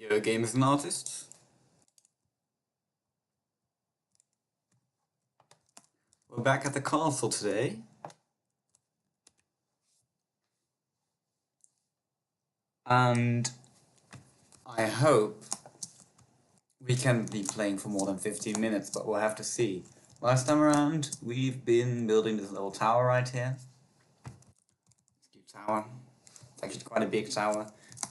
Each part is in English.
Yo, Game as an Artist. We're back at the castle today. And I hope we can be playing for more than 15 minutes, but we'll have to see. Last time around, we've been building this little tower right here. Cute tower. It's actually quite a big tower.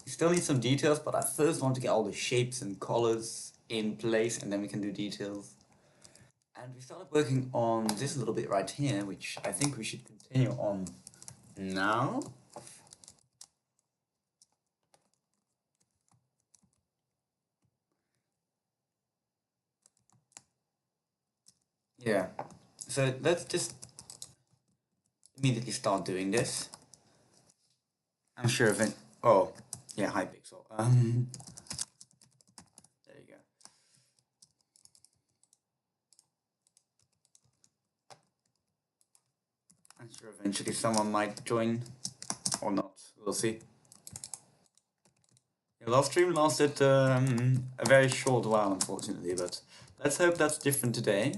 We still need some details, but I first want to get all the shapes and colors in place, and then we can do details. And we started working on this little bit right here, which I think we should continue on now. Yeah, so let's just immediately start doing this. I'm sure of it. Oh, yeah, Hypixel. There you go. I'm sure eventually someone might join or not. We'll see. The last stream lasted a very short while, unfortunately, but let's hope that's different today.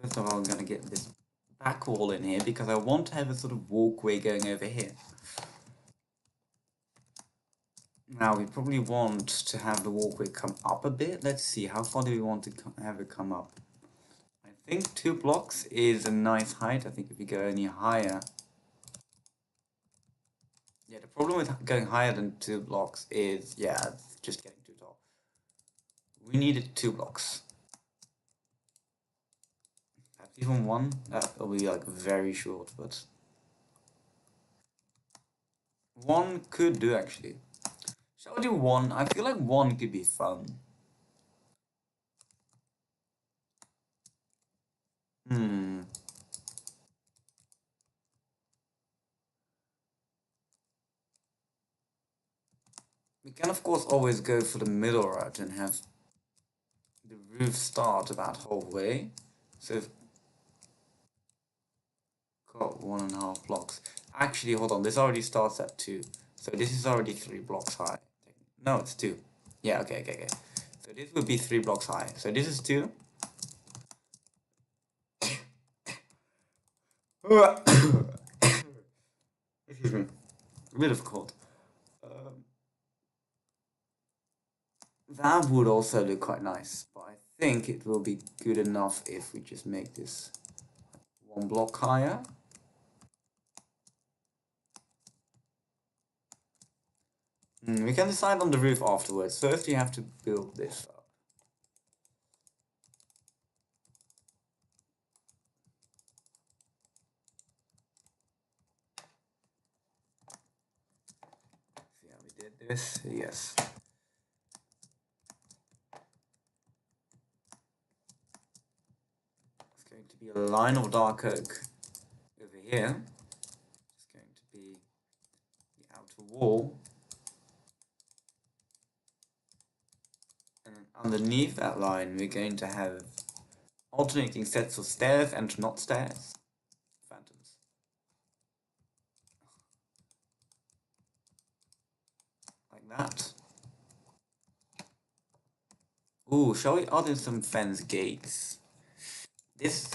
First of all, I'm gonna get this back wall in here because I want to have a sort of walkway going over here. Now we probably want to have the walkway come up a bit. Let's see, how far do we want to have it come up? I think 2 blocks is a nice height. I think if we go any higher... Yeah, the problem with going higher than 2 blocks is, yeah, it's just getting too tall. We needed 2 blocks. Perhaps even 1, that will be like very short, but... 1 could do actually. Shall we do 1? I feel like 1 could be fun. We can of course always go for the middle route and have the roof start about halfway. So got 1.5 blocks. Actually, hold on, this already starts at 2. So this is already 3 blocks high. No, it's 2. Yeah, okay. So this would be 3 blocks high. So this is 2. Excuse me. A bit of a cold. That would also look quite nice, but I think it will be good enough if we just make this 1 block higher. We can decide on the roof afterwards. First, you have to build this up. See how we did this? Yes. It's going to be a line of dark oak over here. It's going to be the outer wall. And underneath that line, we're going to have alternating sets of stairs and not stairs. Phantoms. Like that. Ooh, shall we add in some fence gates? This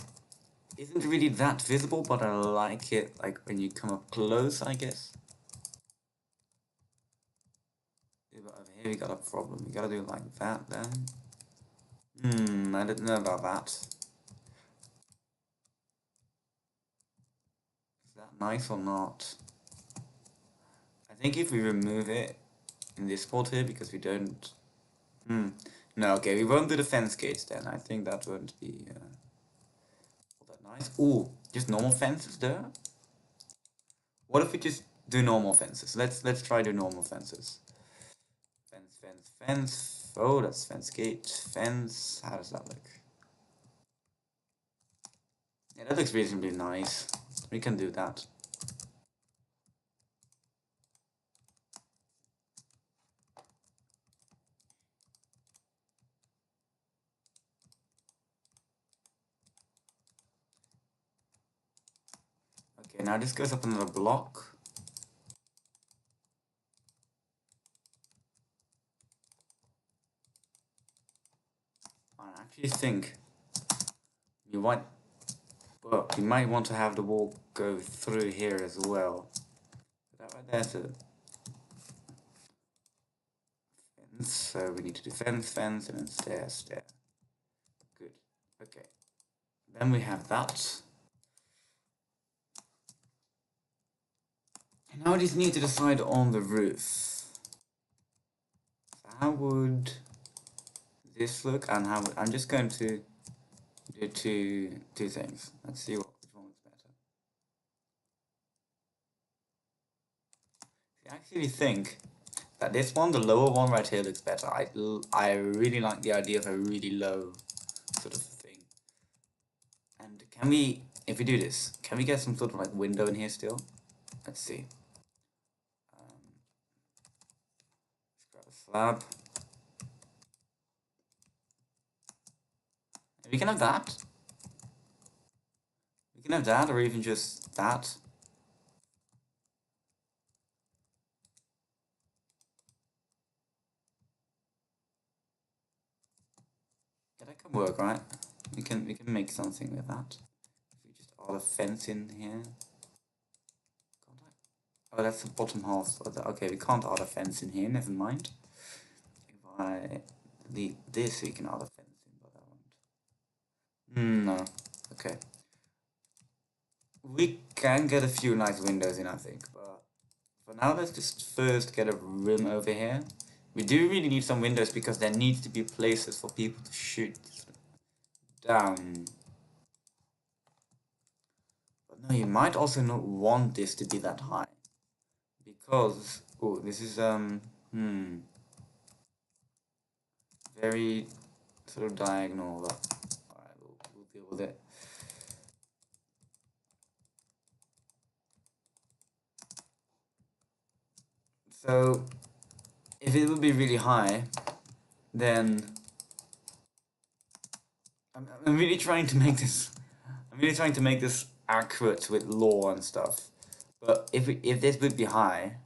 isn't really that visible, but I like it, like when you come up close, I guess. Yeah, but over here we got a problem. We gotta do it like that then. I didn't know about that. Is that nice or not? I think if we remove it in this spot here, because we don't... No, okay, we won't do the fence gates then. I think that won't be all that nice. Ooh, just normal fences there? What if we just do normal fences? Let's try do normal fences. Fence. Oh, that's fence gate. Fence. How does that look? Yeah, that looks reasonably nice. We can do that. Okay, now this goes up another block. I actually think you might, well, you might want to have the wall go through here as well. That right there's a fence, so we need to do fence, fence, and then stair, stair. Good. Okay. Then we have that. And now we just need to decide on the roof. So how would this look? And how would, I'm just going to do two things. Let's see which one is better. I actually think that this one, the lower one right here, looks better. I really like the idea of a really low sort of thing. And can we, if we do this, can we get some sort of like window in here still? Let's see. Let's grab a slab. We can have that. We can have that, or even just that. Yeah, that can work, right? We can make something with that. If we just add a fence in here. Oh, that's the bottom half. Okay, we can't add a fence in here. Never mind. If I delete this, we can add a fence in, but I won't. No. Okay. We can get a few nice windows in, I think, but for now, let's just first get a room over here. We do really need some windows because there needs to be places for people to shoot down. But no, you might also not want this to be that high. Because, oh, this is, very sort of diagonal. Alright, we'll deal with it. So, if it would be really high, then I'm really trying to make this. I'm really trying to make this accurate with law and stuff. But if this would be high,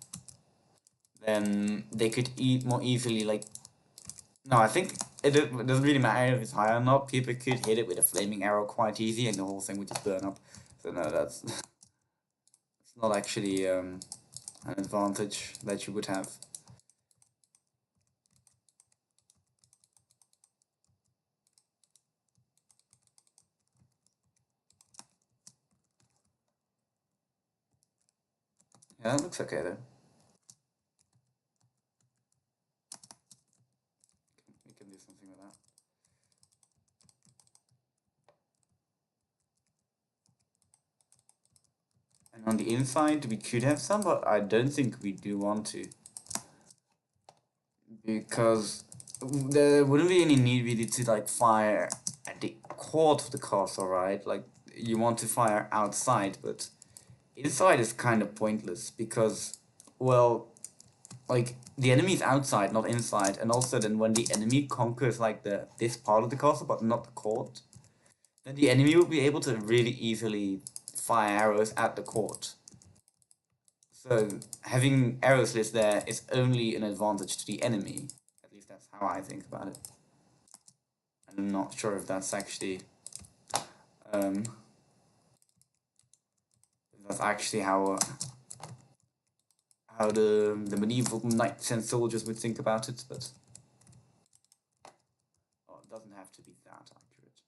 then they could more easily like. No, I think it doesn't really matter if it's high or not. People could hit it with a flaming arrow quite easy, and the whole thing would just burn up. So no, that's it's not actually an advantage that you would have. Yeah, that looks okay though. We can do something with that. And on the inside, we could have some, but I don't think we do want to. Because there wouldn't be any need really to like fire at the court of the castle, right? Like, you want to fire outside, but inside is kind of pointless because, well, like, the enemy is outside, not inside, and also then when the enemy conquers like this part of the castle, but not the court, then the enemy will be able to really easily fire arrows at the court. So having arrow slits there is only an advantage to the enemy. At least that's how I think about it. And I'm not sure if that's actually how the medieval knights and soldiers would think about it, but oh, it doesn't have to be that accurate.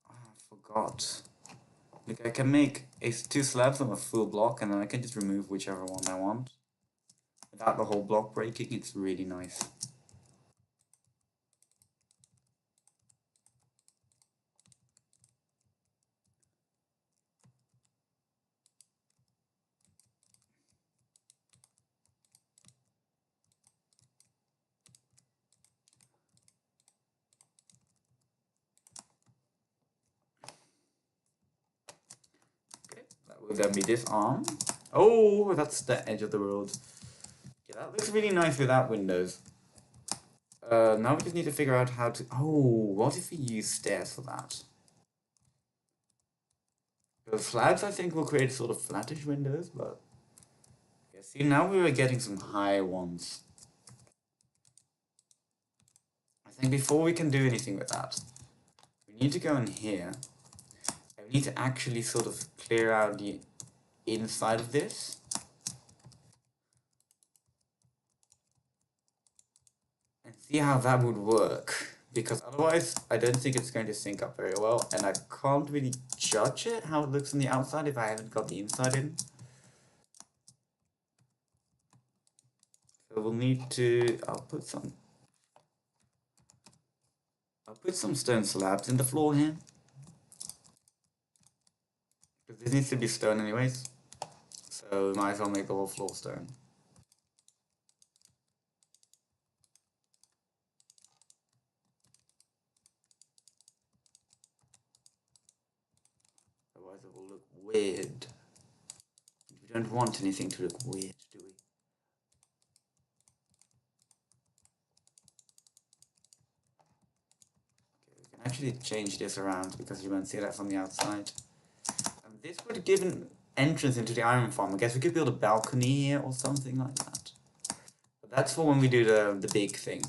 Oh, I forgot. Look, I can make two slabs on a full block, and then I can just remove whichever one I want. Without the whole block breaking, it's really nice. Would that be this arm? Oh, that's the edge of the road. Yeah, that looks really nice without windows. Now we just need to figure out how to... Oh, what if we use stairs for that? The slabs, I think, will create sort of flattish windows, but... Yeah, see, now we were getting some high ones. I think before we can do anything with that, we need to go in here. And we need to actually sort of clear out the inside of this. And see how that would work. Because otherwise, I don't think it's going to sync up very well. And I can't really judge it, how it looks on the outside, if I haven't got the inside in. So we'll need to... I'll put some stone slabs in the floor here. Because this needs to be stone anyways. So we might as well make the whole floor stone. Otherwise it will look weird. We don't want anything to look weird, do we? Okay, we can actually change this around because you won't see that from the outside. And this would give an entrance into the iron farm. I guess we could build a balcony here or something like that. But that's for when we do the big thing.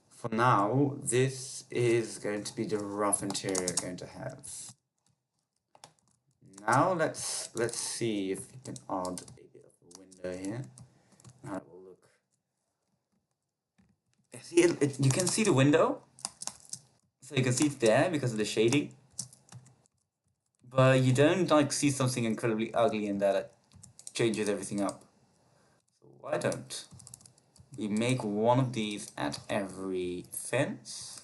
For now, this is going to be the rough interior we're going to have. Now let's see if we can add a bit of a window here. How it will look. See, you can see the window. So you can see it there because of the shading. But you don't like see something incredibly ugly in that changes everything up. So why don't we make one of these at every fence?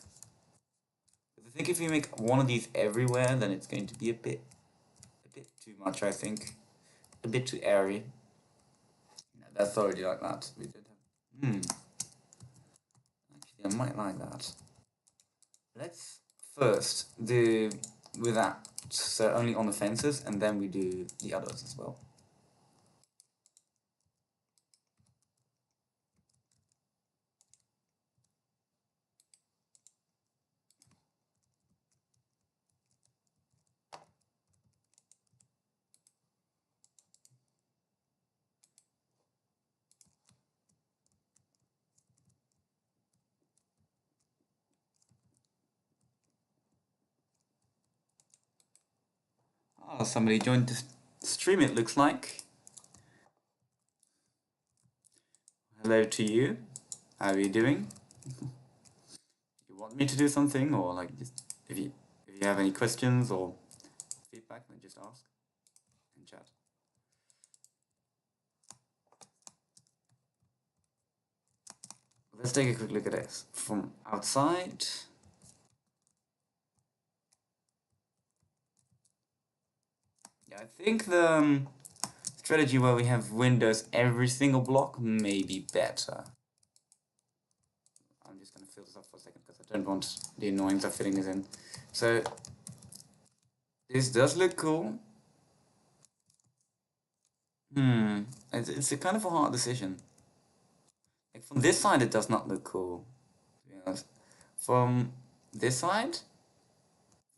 I think if you make one of these everywhere, then it's going to be a bit too much, I think. A bit too airy. No, that's already like that. We did have... Actually, I might like that. Let's first do with that, so only on the fences, and then we do the others as well. Oh, somebody joined the stream, it looks like. Hello to you. How are you doing? You want me to do something, or like just if you have any questions or feedback, then just ask in chat. Let's take a quick look at this from outside. Yeah, I think the strategy where we have windows every single block may be better. I'm just going to fill this up for a second because I don't want the annoyance of filling this in. So this does look cool. It's a kind of a hard decision. Like from this side, it does not look cool, to be honest. From this side,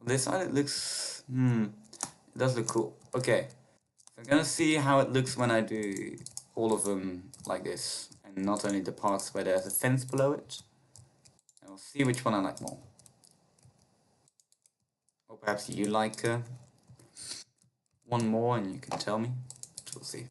it looks it does look cool. Okay, so I'm gonna see how it looks when I do all of them like this, and not only the parts where there's a fence below it. And we'll see which one I like more. Or perhaps you like one more, and you can tell me. We'll see.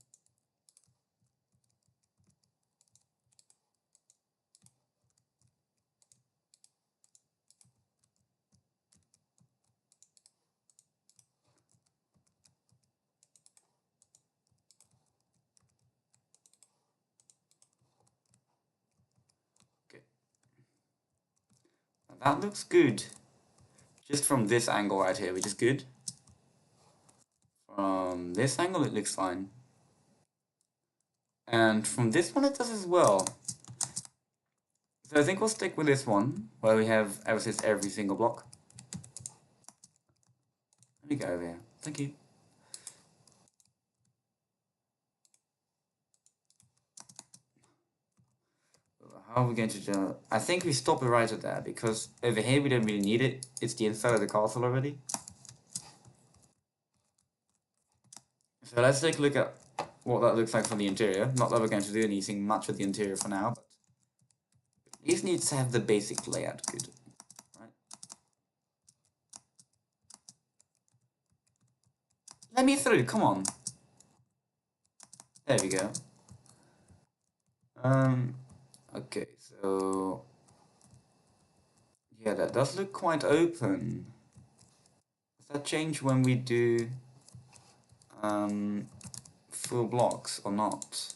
That looks good. Just from this angle right here, which is good. From this angle, it looks fine. And from this one, it does as well. So I think we'll stick with this one, where we have access every single block. Let me go over here. Thank you. How are we going to do? I think we stop it right at there because over here we don't really need it. It's the inside of the castle already. So let's take a look at what that looks like from the interior. Not that we're going to do anything much with the interior for now, but at least needs to have the basic layout good. Right? Let me through, come on. There we go. Okay, so yeah, that does look quite open. Does that change when we do full blocks or not?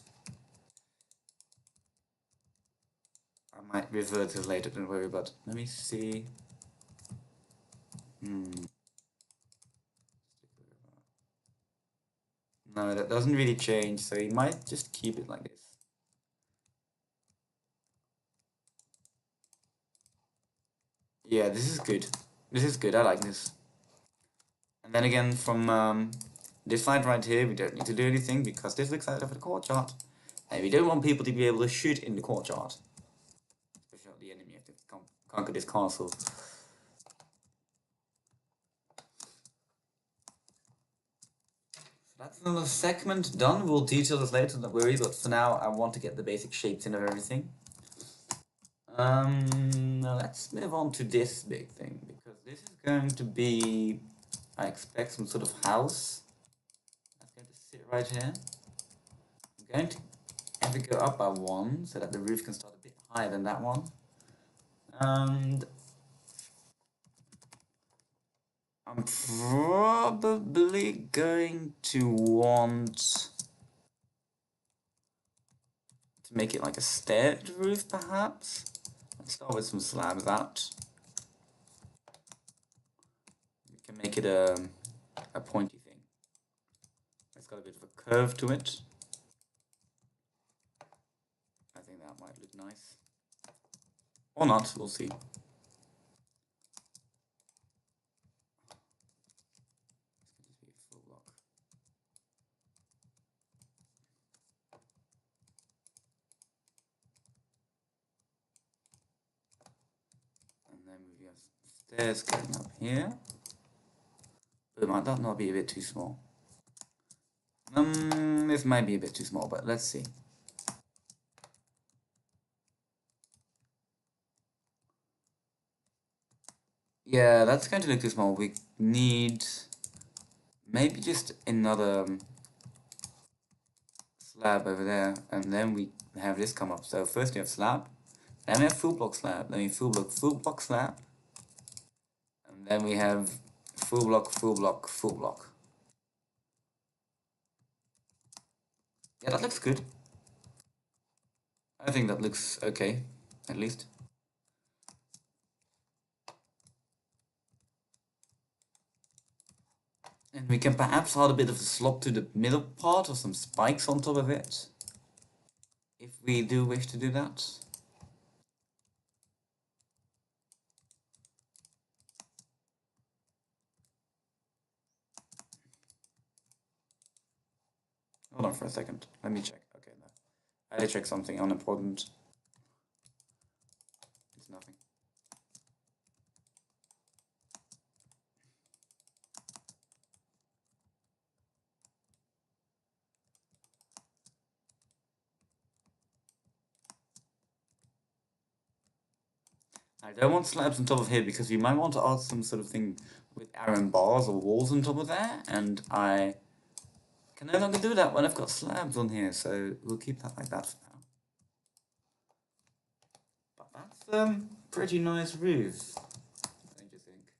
I might revert to it later, don't worry, but let me see. No, that doesn't really change, so you might just keep it like this. Yeah, this is good. This is good, I like this. And then again, from this side right here, we don't need to do anything because this looks out of the courtyard. And we don't want people to be able to shoot in the courtyard. Especially the enemy if they conquer this castle. So that's another segment done. We'll detail this later, don't worry, but for now I want to get the basic shapes in of everything. Now let's move on to this big thing, because this is going to be, I expect, some sort of house. That's going to sit right here. I'm going to have it go up by one, so that the roof can start a bit higher than that one. And I'm probably going to want to make it like a staired roof, perhaps. Let's start with some slabs out. We can make it a pointy thing. It's got a bit of a curve to it. I think that might look nice. Or not, we'll see. And then we have stairs going up here. But it might not be a bit too small. This might be a bit too small, but let's see. Yeah, that's going to look too small. We need maybe just another slab over there, and then we have this come up. So first we have slab, then we have full block slab, then we full block slab, and then we have full block, full block, full block. Yeah, that looks good. I think that looks okay, at least. And we can perhaps add a bit of a slop to the middle part or some spikes on top of it, if we do wish to do that. Hold on for a second, let me check. Okay, no. I had to check something unimportant. It's nothing. I don't want slabs on top of here because we might want to add some sort of thing with iron bars or walls on top of there, and I can no longer do that when I've got slabs on here, so we'll keep that like that for now. But that's pretty nice roof, don't you think?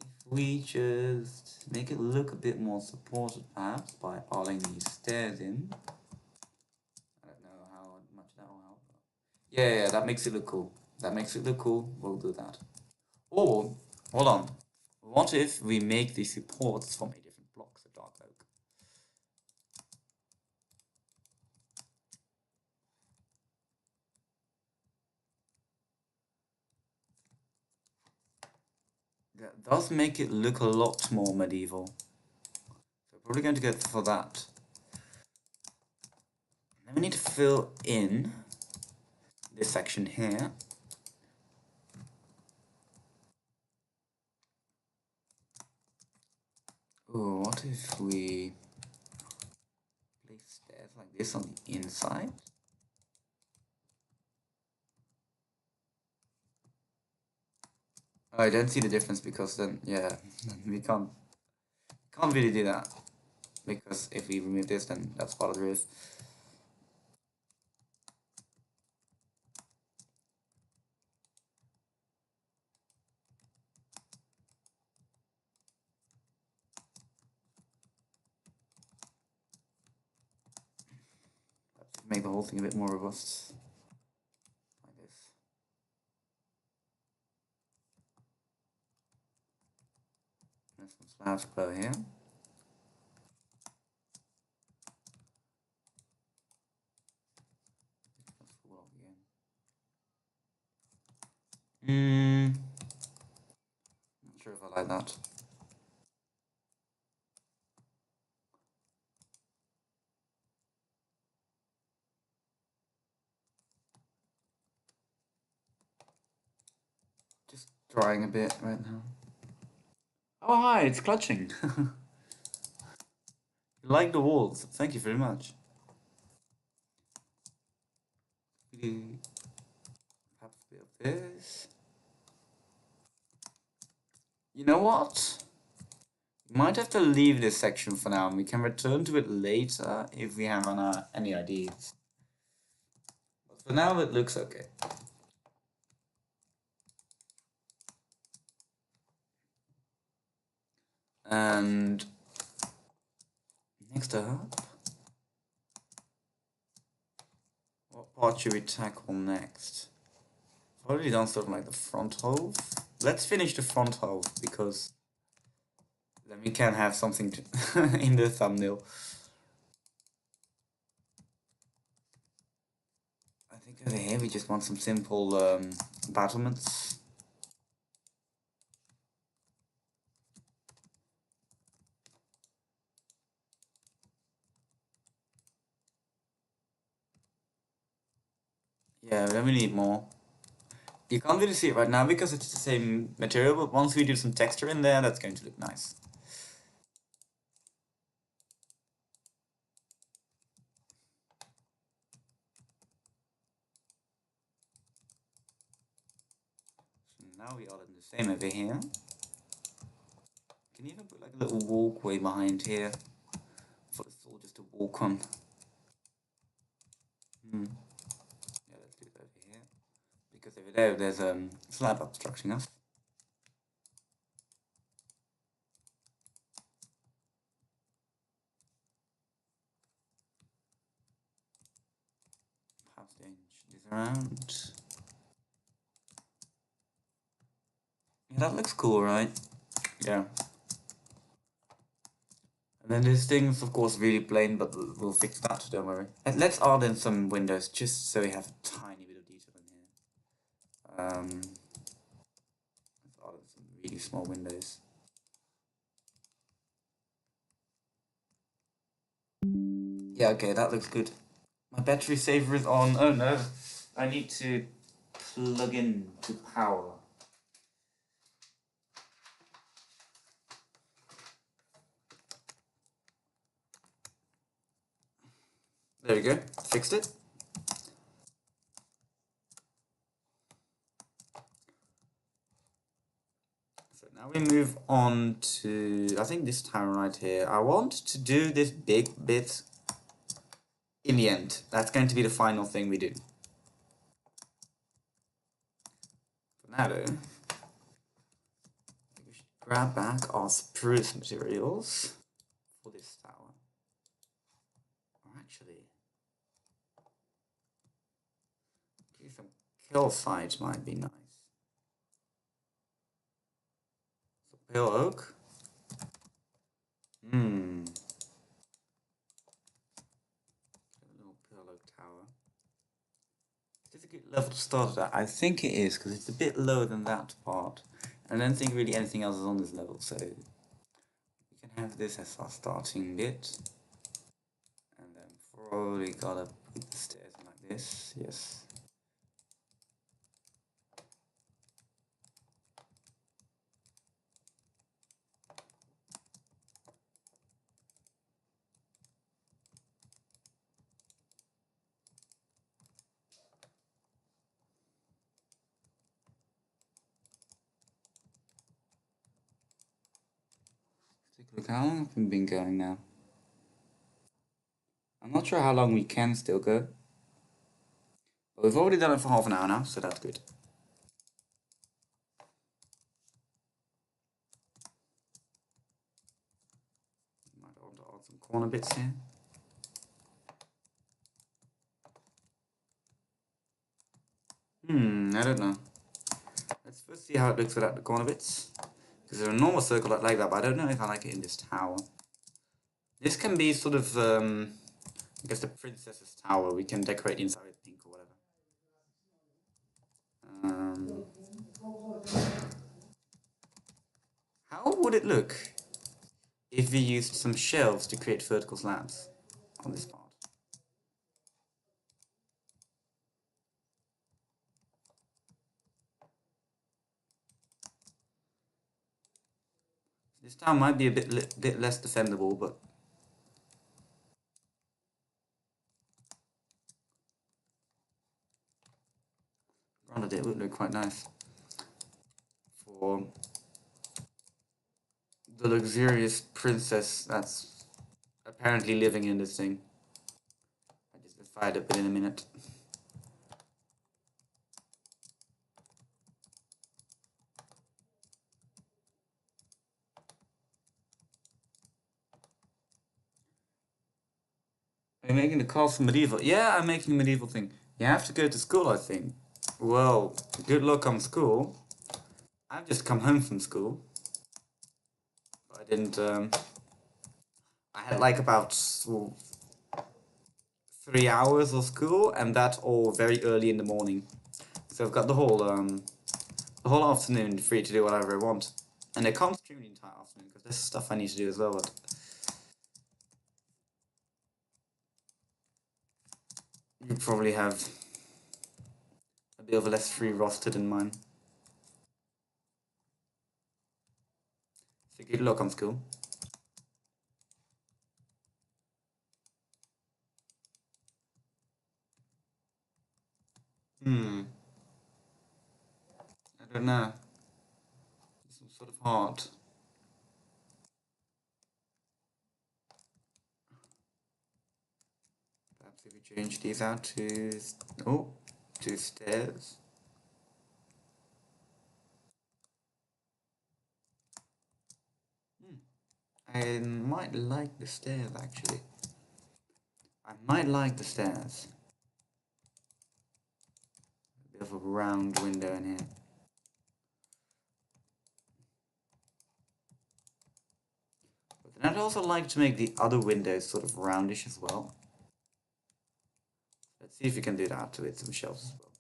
If we just make it look a bit more supported perhaps by adding these stairs in. I don't know how much that will help. Yeah, that makes it look cool. That makes it look cool, we'll do that. Or, hold on, what if we make the supports from a different blocks of dark oak? That does make it look a lot more medieval. So probably going to go for that. And And we need to fill in this section here. Oh, what if we place stairs like this on the inside? Oh, I don't see the difference because then, yeah, we can't really do that. Because if we remove this, then that's part of the roof. Make the whole thing a bit more robust. Like this. There's some slabs below here. Not sure if I like that. Just drying a bit right now. Oh hi, it's clutching. You like the walls? Thank you very much. Perhaps a bit of this. You know what? We might have to leave this section for now, and we can return to it later if we have any ideas. But for now, it looks okay. And next up, what part should we tackle next? I've already done sort of like the front half. Let's finish the front half because then we can have something to in the thumbnail. I think over here we just want some simple battlements. Yeah, then we need more. You can't really see it right now because it's the same material, but once we do some texture in there, that's going to look nice. So now we are in the same over here. Can you even put like a little walkway behind here for the soul just to walk on? Yeah, let's do it over here. Because over there, there's a slab obstructing us. Perhaps change this around. Yeah, that looks cool, right? Yeah. And then this thing's of course really plain, but we'll fix that, don't worry. And let's add in some windows just so we have a tiny bit of detail in here. Let's add in some really small windows. Yeah, okay, that looks good. My battery saver is on. Oh no, I need to plug in to power. There we go, fixed it. So now we move on to, I think this tower right here. I want to do this big bit in the end. That's going to be the final thing we do. For now though, we should grab back our spruce materials for this tower. Or actually, some calcite might be nice. So pale oak. A little pale oak tower. Is this a good level to start at? I think it is, because it's a bit lower than that part. And I don't think really anything else is on this level, so we can have this as our starting bit. And then probably gotta put the stairs in like this. Yes. Take a look. How long have we been going now? I'm not sure how long we can still go. But we've already done it for half an hour now, so that's good. Might want to add some corner bits here. I don't know. Let's first see how it looks without the corner bits. Because there's a normal circle like that, but I don't know if I like it in this tower. This can be sort of, I guess the princess's tower. We can decorate the inside with pink or whatever. How would it look if we used some shelves to create vertical slabs on this part? This tower might be a bit less defendable, but granted it would look quite nice for the luxurious princess that's apparently living in this thing. I just get fired up in a minute. Are you making the castle medieval? Yeah, I'm making a medieval thing. You have to go to school, I think. Well, good luck on school. I've just come home from school. I didn't, I had like about 3 hours of school, and that all very early in the morning. So I've got the whole afternoon free to do whatever I want. And I can't stream the entire afternoon because there's stuff I need to do as well, but you probably have a bit of a less free roster than mine. So good luck on school. I don't know. It's sort of hard. Perhaps if we change these out to to stairs. I might like the stairs actually. I might like the stairs. A bit of a round window in here. But then I'd also like to make the other windows sort of roundish as well. Let's see if we can do that with some shelves as well.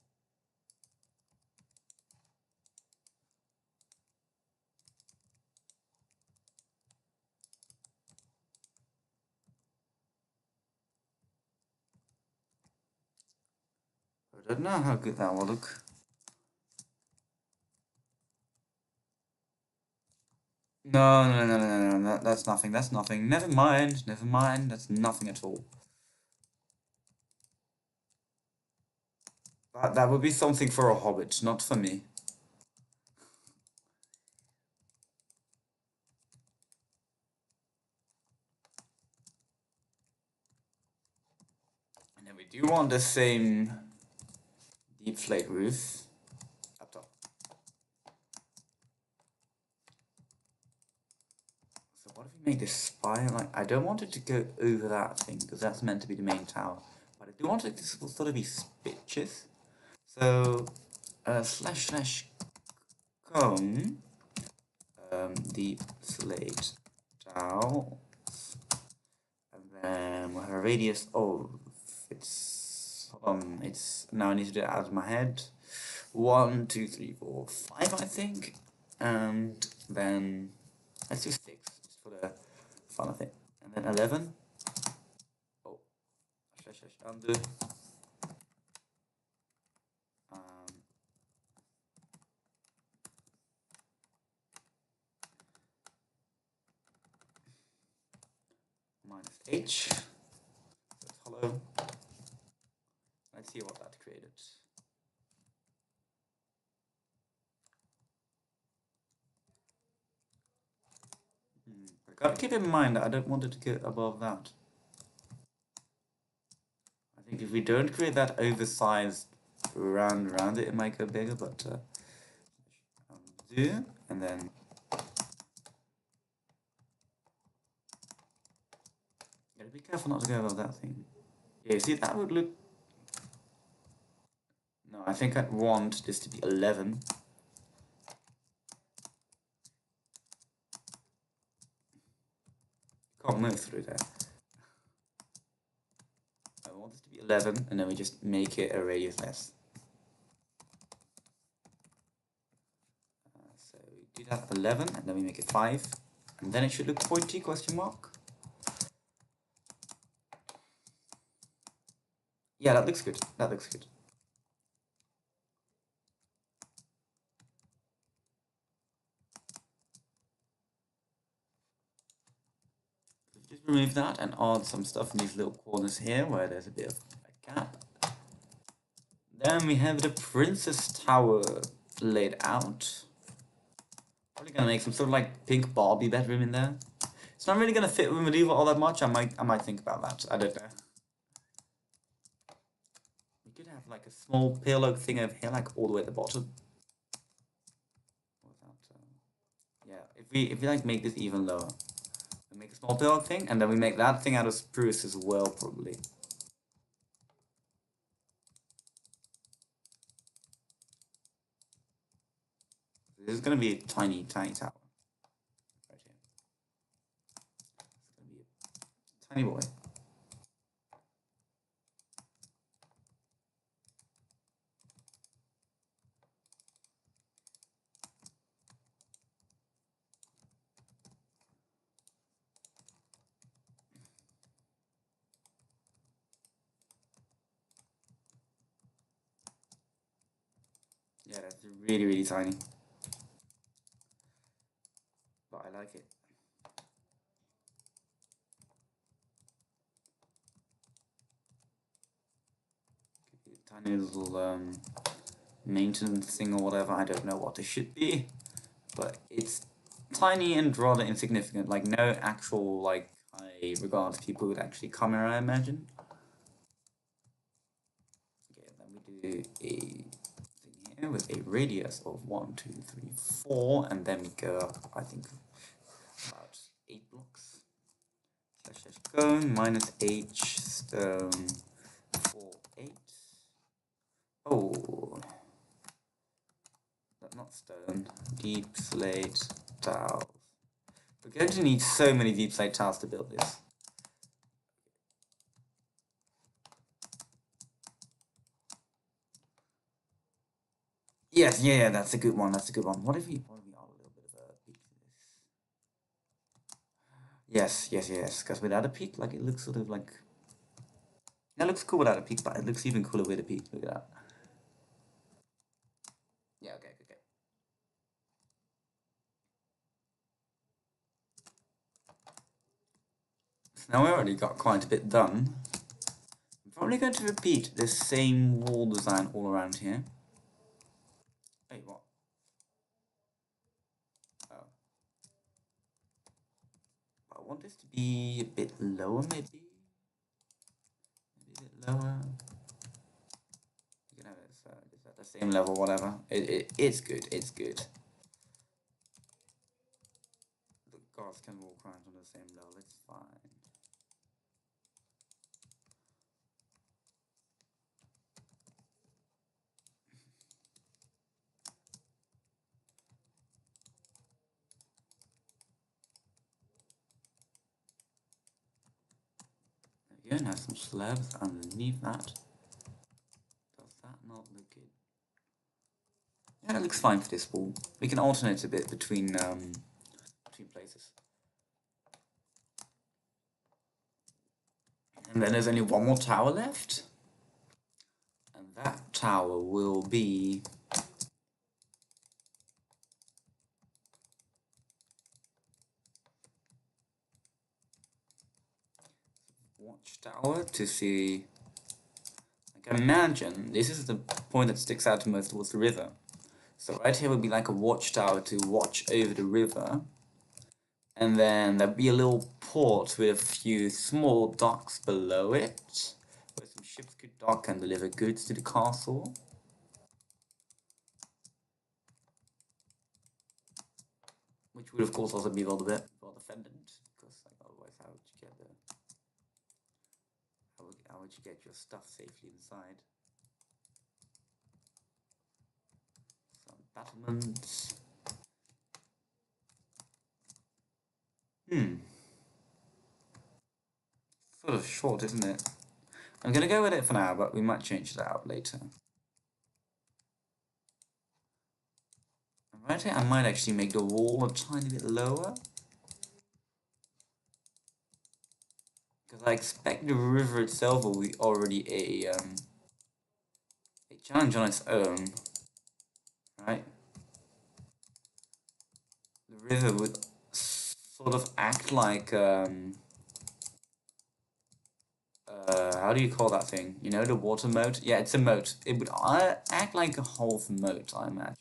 I don't know how good that will look. No, that's nothing, that's nothing. Never mind, that's nothing at all. That would be something for a hobbit, not for me. And then we do want the same deep slate roof up top. So what if we make this spire like, I don't want it to go over that thing because that's meant to be the main tower, but I do want it to sort of be spitches. So slash cone deep slate tile, and then we'll have a radius of, it's now I need to do it out of my head. 1, 2, 3, 4, 5, I think, and then let's do 6 just for the fun of it, and then 11. Oh, Undo. Minus H. So it's hollow. Let's see what that created. But gotta keep in mind that I don't want it to get above that. I think if we don't create that oversized round around it, it might go bigger, but undo, and then gotta be careful not to go above that thing. Yeah, see, that would look... No, I think I'd want this to be 11. Can't move through there. I want this to be 11, and then we just make it a radius less. So we do that 11, and then we make it 5, and then it should look pointy, question mark. Yeah, that looks good. That looks good. Just remove that and add some stuff in these little corners here where there's a bit of a gap. Then we have the Princess Tower laid out. Probably gonna make some sort of like pink Barbie bedroom in there. It's not really gonna fit with Medieval all that much. I might think about that. I don't know. We could have like a small pillow thing over here, like all the way at the bottom. Without, yeah, if we like make this even lower, we make a small pillow thing, and then we make that thing out of spruce as well, probably. This is gonna be a tiny, tiny tower. Right here. It's gonna be a tiny boy. Yeah, that's really, really tiny. But I like it. Could be a tiny little maintenance thing or whatever. I don't know what it should be, but it's tiny and rather insignificant. Like no actual like high regards people would actually come here, I imagine. Okay, then we do a thing here with a radius of 1, 2, 3, 4, and then we go up, I think, about 8 blocks. Slash cone minus H stone 4, 8. Oh, that's not stone. Deep slate tiles. We're going to need so many deep slate tiles to build this. Yes, yeah, that's a good one. That's a good one. What if we add a little bit of a peak to this? Yes. Because without a peak, like it looks sort of like. That looks cool without a peak, but it looks even cooler with a peak. Look at that. Yeah. Okay. So now we already got quite a bit done. I'm probably going to repeat this same wall design all around here. Wait, what? Oh. I want this to be a bit lower, maybe? Maybe a bit lower. You can have it just at the same level, whatever. It's good, it's good. The gods can walk around on the same level, it's fine. There we go, now some slabs underneath that. Does that not look good? Yeah, it looks fine for this wall. We can alternate a bit between places. And then there's only one more tower left. And that tower will be... watchtower to see... I can imagine this is the point that sticks out the most towards the river. So right here would be like a watchtower to watch over the river. And then there'd be a little port with a few small docks below it, where some ships could dock and deliver goods to the castle. Which would of course also be well defended, because like, otherwise how would you get the... how would you get your stuff safely inside? Some battlements. Sort of short, isn't it? I'm gonna go with it for now, but we might change that out later. Right here, I might actually make the wall a tiny bit lower. Because I expect the river itself will be already a challenge on its own. Right? The river would sort of act like how do you call that thing? You know, the water moat? Yeah, it's a moat. It would act like a half moat, I imagine.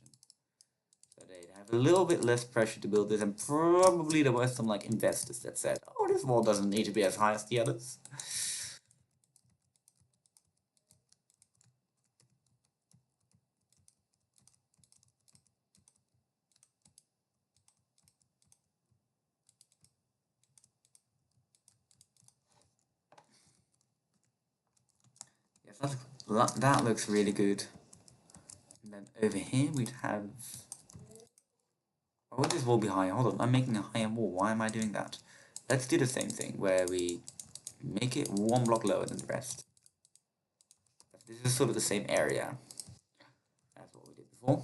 So they'd have a little bit less pressure to build this, and probably there were some like investors that said, oh, this wall doesn't need to be as high as the others. That looks really good. And then over here we'd have... oh, this wall be higher? Hold on, I'm making a higher wall. Why am I doing that? Let's do the same thing, where we make it one block lower than the rest. This is sort of the same area as what we did before.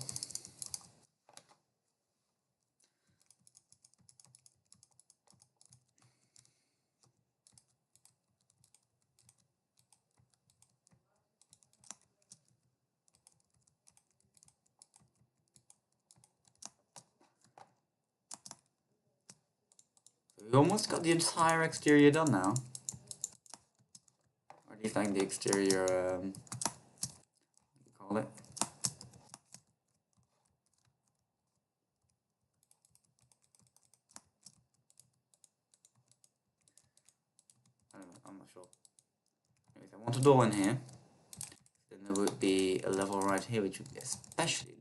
We almost got the entire exterior done now. Or at least like the exterior, what do you call it? I don't know, I'm not sure. Anyways, I want a door in here. Then there would be a level right here which would be especially low.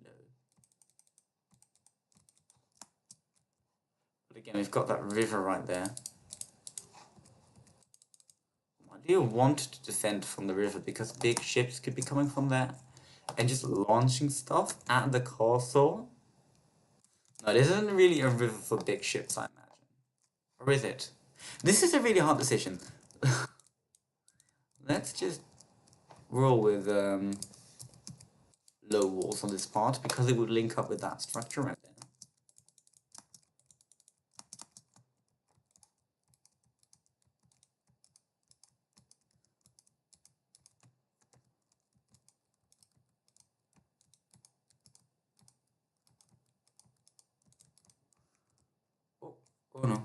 But again, we've got that river right there. I do want to defend from the river because big ships could be coming from there and just launching stuff at the castle. No, this isn't really a river for big ships, I imagine. Or is it? This is a really hard decision. Let's just roll with low walls on this part because it would link up with that structure right there. Oh no.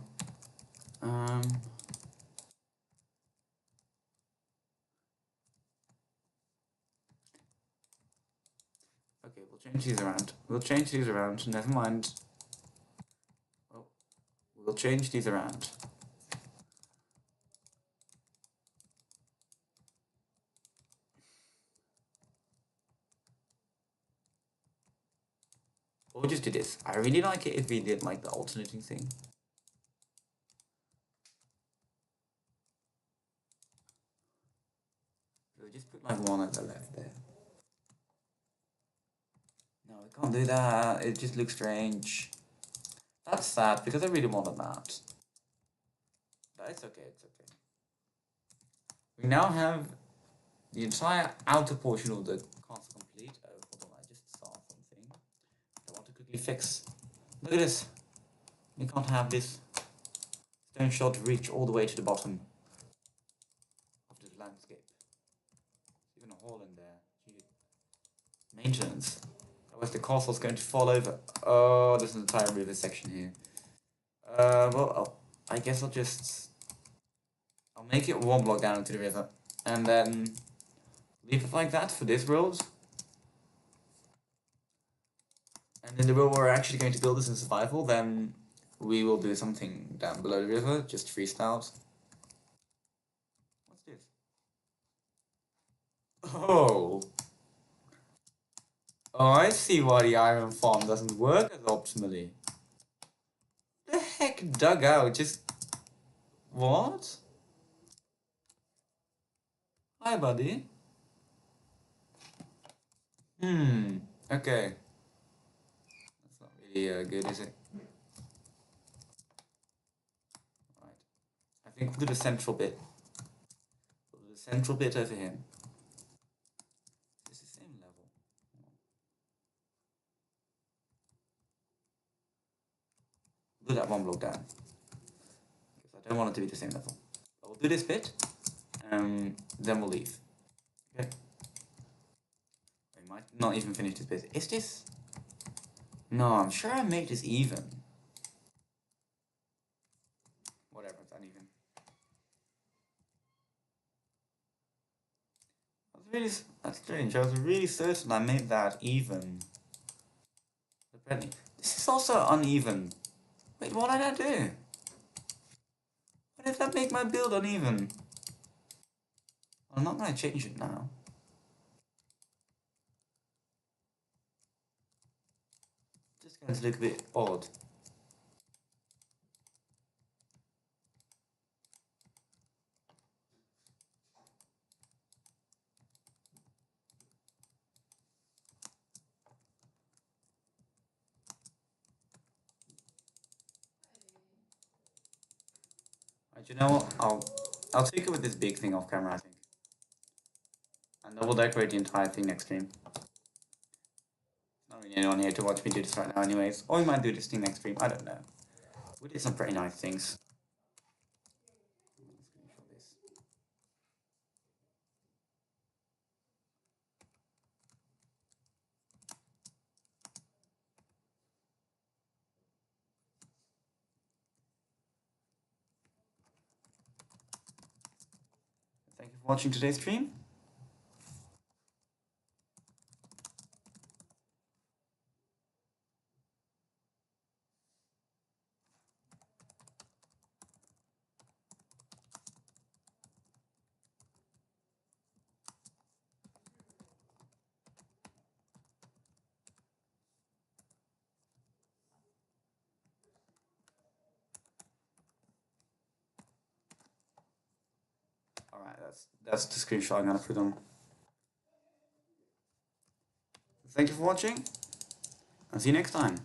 Okay, we'll change these around. We'll change these around. Never mind. Oh, we'll change these around. We'll just do this. I really like it if we did like the alternating thing. We'll just put like one at the left there. No, we can't do that. It just looks strange. That's sad because I really wanted that. But it's okay, it's okay. We now have the entire outer portion of the castle complete. Oh, hold on, I just saw something I want to quickly fix. Look at this. We can't have this stone shot reach all the way to the bottom of Maintenance. Otherwise the castle's going to fall over. Oh, there's an entire river section here. I guess I'll make it one block down into the river. And then leave it like that for this world. And in the world where we're actually going to build this in survival, then we will do something down below the river, just freestyle. What's this? Oh! Oh, I see why the iron farm doesn't work as optimally. The heck dug out? Just... What? Hi, buddy. Okay. That's not really good, is it? Right. I think we'll do the central bit. We'll do the central bit over here. It's the same level. We'll do that one block down. Because I don't want it to be the same level. But we'll do this bit. Then we'll leave. Okay. We might not even finish this bit. Is this... No, I'm sure I made this even. Whatever, it's uneven. That's strange. I was really certain I made that even. Apparently, this is also uneven. Wait, what did I do? Why did that make my build uneven? Well, I'm not gonna change it now. Just going to look a bit odd. Right, you know what? I'll take it with this big thing off camera, I think. And I will decorate the entire thing next stream. Not really anyone here to watch me do this right now anyways. Or we might do this thing next stream, I don't know. We did some pretty nice things. Thank you for watching today's stream. Alright, that's the screenshot I'm gonna put on. Thank you for watching. I'll see you next time.